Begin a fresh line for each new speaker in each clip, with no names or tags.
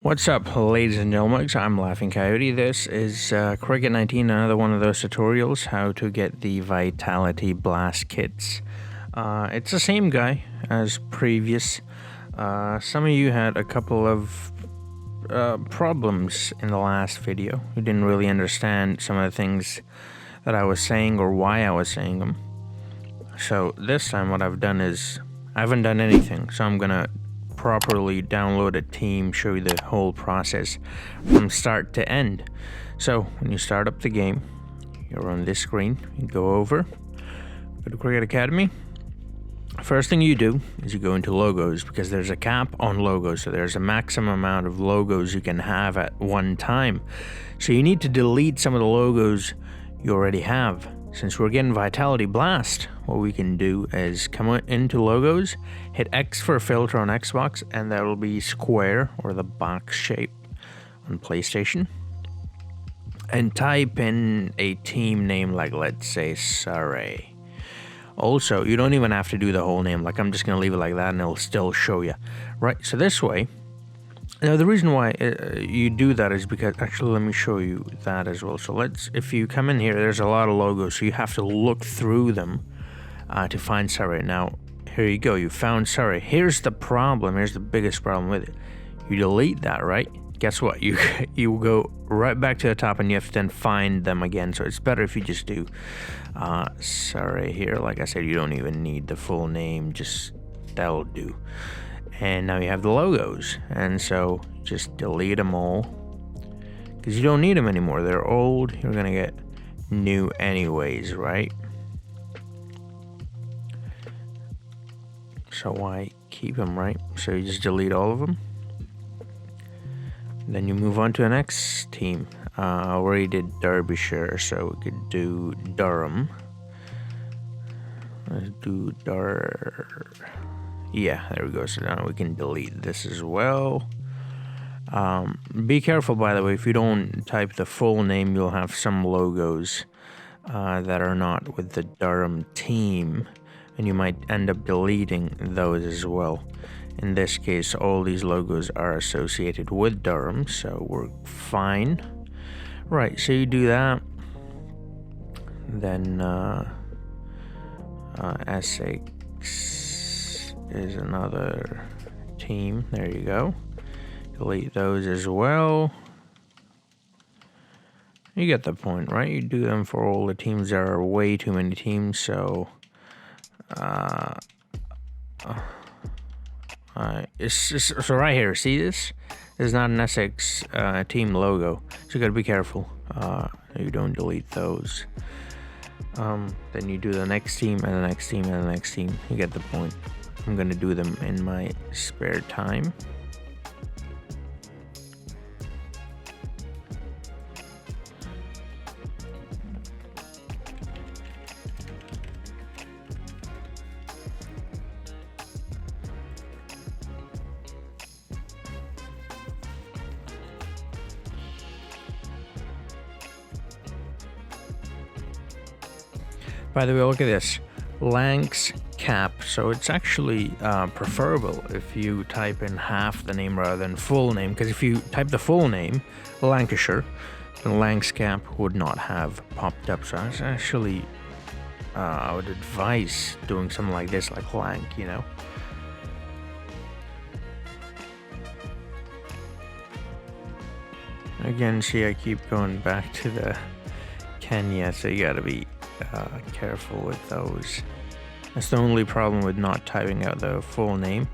What's up, ladies and gentlemen? I'm Laughing Coyote. This is Cricket 19, another one of those tutorials, how to get the Vitality Blast kits. It's the same guy as previous. Some of you had a couple of problems in the last video. You didn't really understand some of the things that I was saying or why I was saying them. So this time what I've done is, I haven't done anything, so I'm gonna properly download a team, show you the whole process from start to end. So when you start up the game, you're on this screen, you go over, go to Cricket Academy. First thing you do is you go into logos, because there's a cap on logos, so there's a maximum amount of logos you can have at one time. So you need to delete some of the logos you already have. Since we're getting Vitality Blast, what we can do is come into logos, hit X for filter on Xbox, and that'll be square or the box shape on PlayStation. And type in a team name like, let's say, Surrey. Also, you don't even have to do the whole name. Like, I'm just going to leave it like that and it'll still show you. Right, so this way. Now, the reason why you do that is because, actually, let me show you that as well. So if you come in here, there's a lot of logos, so you have to look through them to find Surrey. Now, here you go, you found Surrey. Here's the problem, here's the biggest problem with it. You delete that, right? Guess what? You go right back to the top and you have to then find them again. So it's better if you just do Surrey here. Like I said, you don't even need the full name, just that'll do. And now you have the logos, and so just delete them all because you don't need them anymore. They're old. You're gonna get new anyways, right? So why keep them, right? So you just delete all of them. Then you move on to the next team. I already did Derbyshire, so we could do Durham. Let's do Yeah, there we go. So now we can delete this as well. Be careful, by the way, if you don't type the full name, you'll have some logos that are not with the Durham team, and you might end up deleting those as well. In this case, all these logos are associated with Durham, so we're fine. Right, so you do that. Then Essex is another team. There you go. Delete those as well. You get the point, right? You do them for all the teams. There are way too many teams, so so right here, see this? This is not an Essex team logo, so you gotta be careful. You don't delete those. Then you do the next team and the next team and the next team. You get the point. I'm gonna do them in my spare time. By the way, look at this. Lanks cap, so it's actually preferable if you type in half the name rather than full name, because if you type the full name, Lancashire, then Lanks cap would not have popped up. So actually I would advise doing something like this, like Lank, you know. Again, see, I keep going back to the Kenya, so you gotta be careful with those. That's the only problem with not typing out the full name.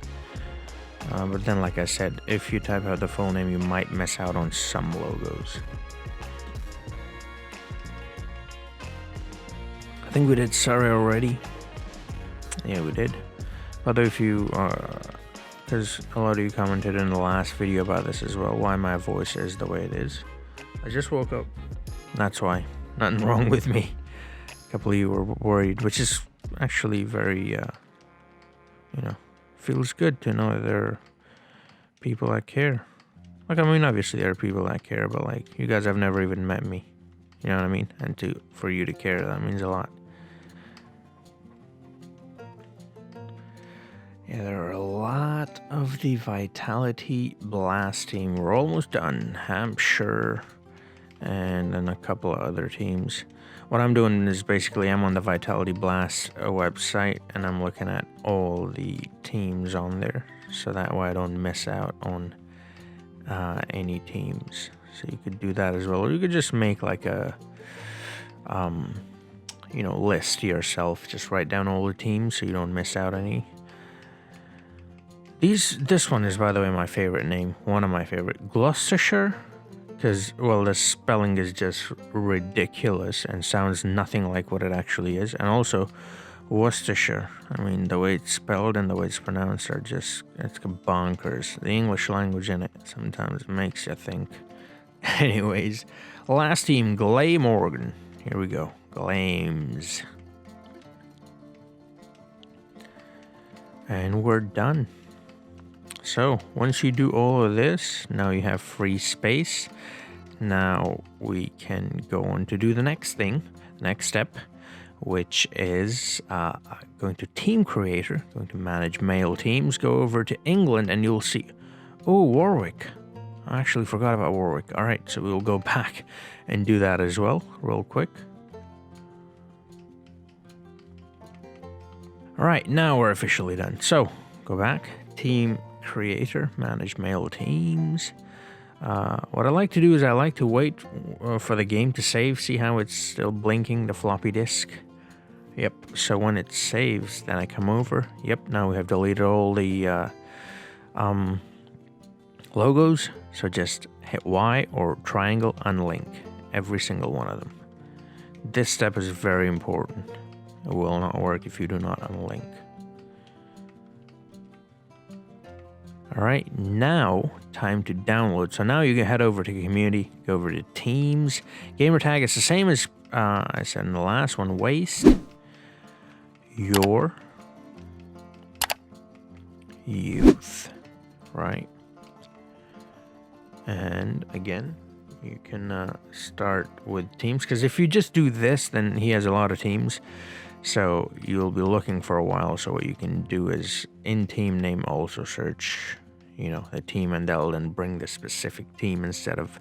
But then, like I said, if you type out the full name, you might miss out on some logos. I think we did Surrey already. Yeah, we did. But if you, because a lot of you commented in the last video about this as well, why my voice is the way it is. I just woke up. That's why. Nothing wrong with me. A couple of you were worried, which is actually very, you know, feels good to know there are people that care. Like, I mean, obviously there are people that care, but like, you guys have never even met me. You know what I mean? And for you to care, that means a lot. Yeah, there are a lot of the Vitality Blast team. We're almost done. Hampshire and then a couple of other teams. What I'm doing is basically I'm on the Vitality Blast website and I'm looking at all the teams on there, so that way I don't miss out on any teams. So you could do that as well, or you could just make like a list yourself. Just write down all the teams so you don't miss out any. This one is, by the way, my favorite name. One of my favorite. Gloucestershire. Because, well, the spelling is just ridiculous and sounds nothing like what it actually is. And also, Worcestershire. I mean, the way it's spelled and the way it's pronounced are just, it's bonkers. The English language in it sometimes makes you think. Anyways, last team, Glamorgan. Here we go. Glames. And we're done. So, once you do all of this, now you have free space. Now we can go on to do the next step, which is going to Team Creator, going to manage male teams, go over to England, and you'll see, oh, Warwick. I actually forgot about Warwick. All right, so we'll go back and do that as well, real quick. All right, now we're officially done. So, go back, Team Creator, manage male teams. What I like to do is I like to wait for the game to save. See how it's still blinking, the floppy disk? Yep, so when it saves, then I come over. Yep, now we have deleted all the logos. So just hit Y or triangle, unlink every single one of them. This step is very important. It will not work if you do not unlink. Alright, now time to download. So now you can head over to community, go over to teams. Gamertag is the same as I said in the last one. Waste your youth. Right. And again, you can start with teams, because if you just do this, then he has a lot of teams. So you'll be looking for a while. So what you can do is in team name also search the team, and that'll then bring the specific team instead of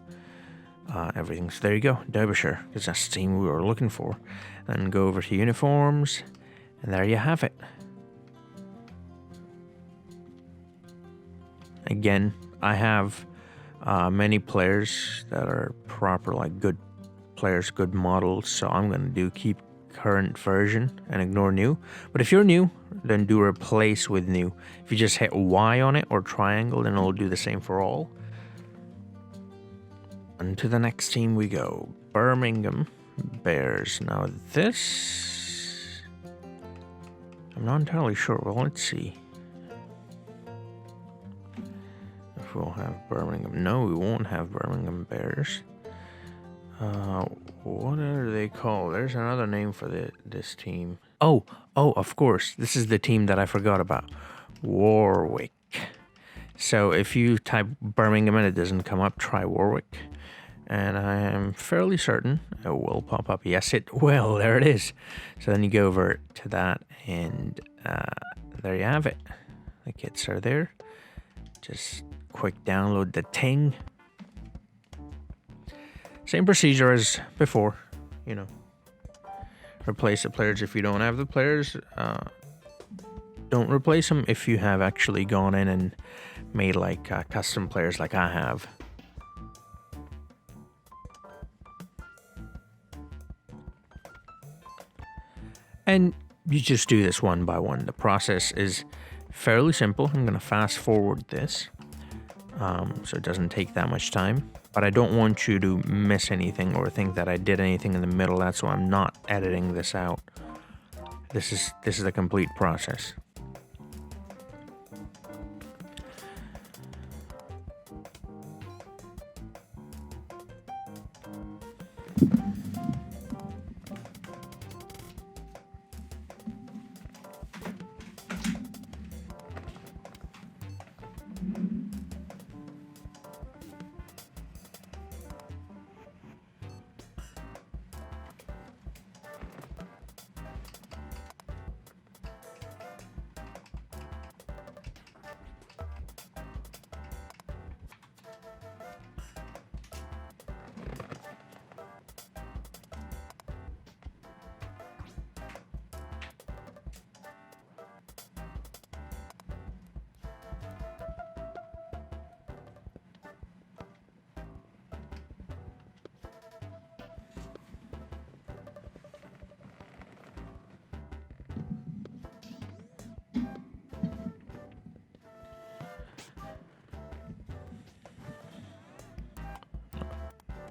everything. So there you go, Derbyshire, because that's the team we were looking for. And go over to uniforms, and there you have it. Again, I have many players that are proper, like good players, good models, so I'm going to do keep current version and ignore new. But if you're new, then do replace with new. If you just hit Y on it or triangle, then it'll do the same for all. And to the next team we go. Birmingham Bears. Now this, I'm not entirely sure. Well, let's see if we'll have Birmingham. No, we won't have Birmingham Bears. What are they called? There's another name for this team. Oh, of course. This is the team that I forgot about. Warwick. So if you type Birmingham and it doesn't come up, try Warwick. And I am fairly certain it will pop up. Yes, it will. There it is. So then you go over to that, and there you have it. The kits are there. Just quick download the thing. Same procedure as before, Replace the players if you don't have the players. Don't replace them if you have actually gone in and made like custom players like I have. And you just do this one by one. The process is fairly simple. I'm going to fast forward this so it doesn't take that much time. But I don't want you to miss anything or think that I did anything in the middle. That's why I'm not editing this out. This is the complete process.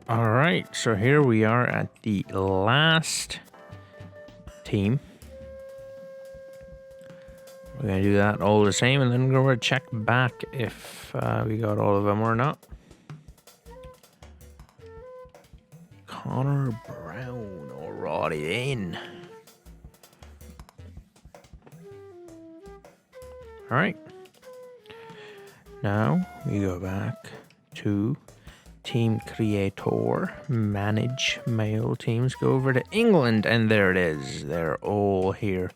All right, so here we are at the last team. We're going to do that all the same, and then we're going to check back if we got all of them or not. Connor Brown, alrighty in. All right. Now we go back to Team Creator, manage male teams, go over to England, and there it is. They're all here,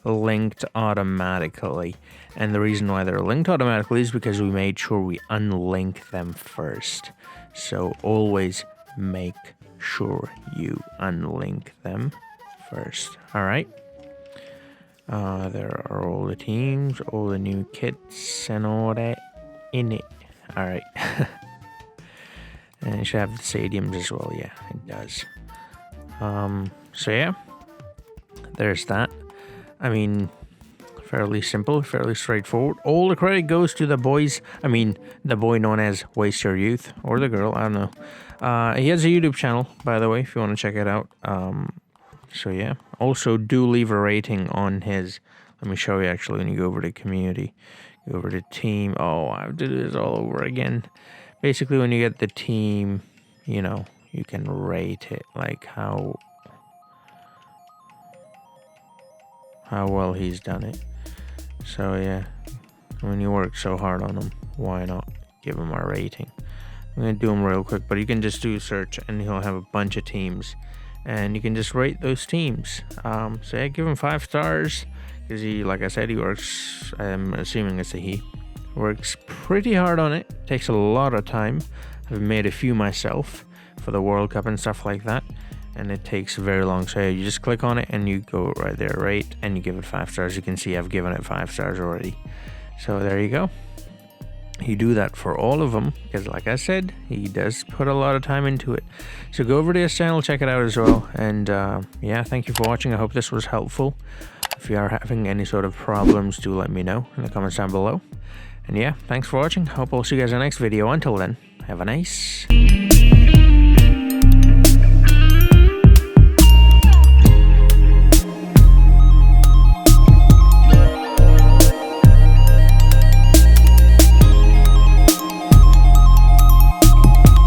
linked automatically. And the reason why they're linked automatically is because we made sure we unlink them first. So always make sure you unlink them first. All right. There are all the teams, all the new kits, and all that in it. All right. And it should have the stadiums as well. Yeah, it does. So yeah, there's that. I mean, fairly simple, fairly straightforward. All the credit goes to the boys. I mean, the boy known as Waste Your Youth, or the girl, I don't know. He has a YouTube channel, by the way, if you want to check it out. So yeah, also do leave a rating on his. Let me show you actually when you go over to community, go over to team. Oh, I have to do this all over again. Basically, when you get the team, you know, you can rate it, like how well he's done it. So yeah, when you work so hard on him, why not give him a rating? I'm gonna do him real quick, but you can just do search and he'll have a bunch of teams, and you can just rate those teams. So yeah, give him 5 stars, because he, like I said, he works, I'm assuming it's a he, works pretty hard on it. Takes a lot of time. I've made a few myself for the World Cup and stuff like that, and it takes very long. So you just click on it and you go right there, rate, and you give it 5 stars. You can see I've given it 5 stars already. So there you go. You do that for all of them, because like I said, he does put a lot of time into it. So go over to his channel, check it out as well. And yeah, thank you for watching. I hope this was helpful. If you are having any sort of problems, do let me know in the comments down below. And yeah, thanks for watching. Hope I'll see you guys in the next video. Until then, have a nice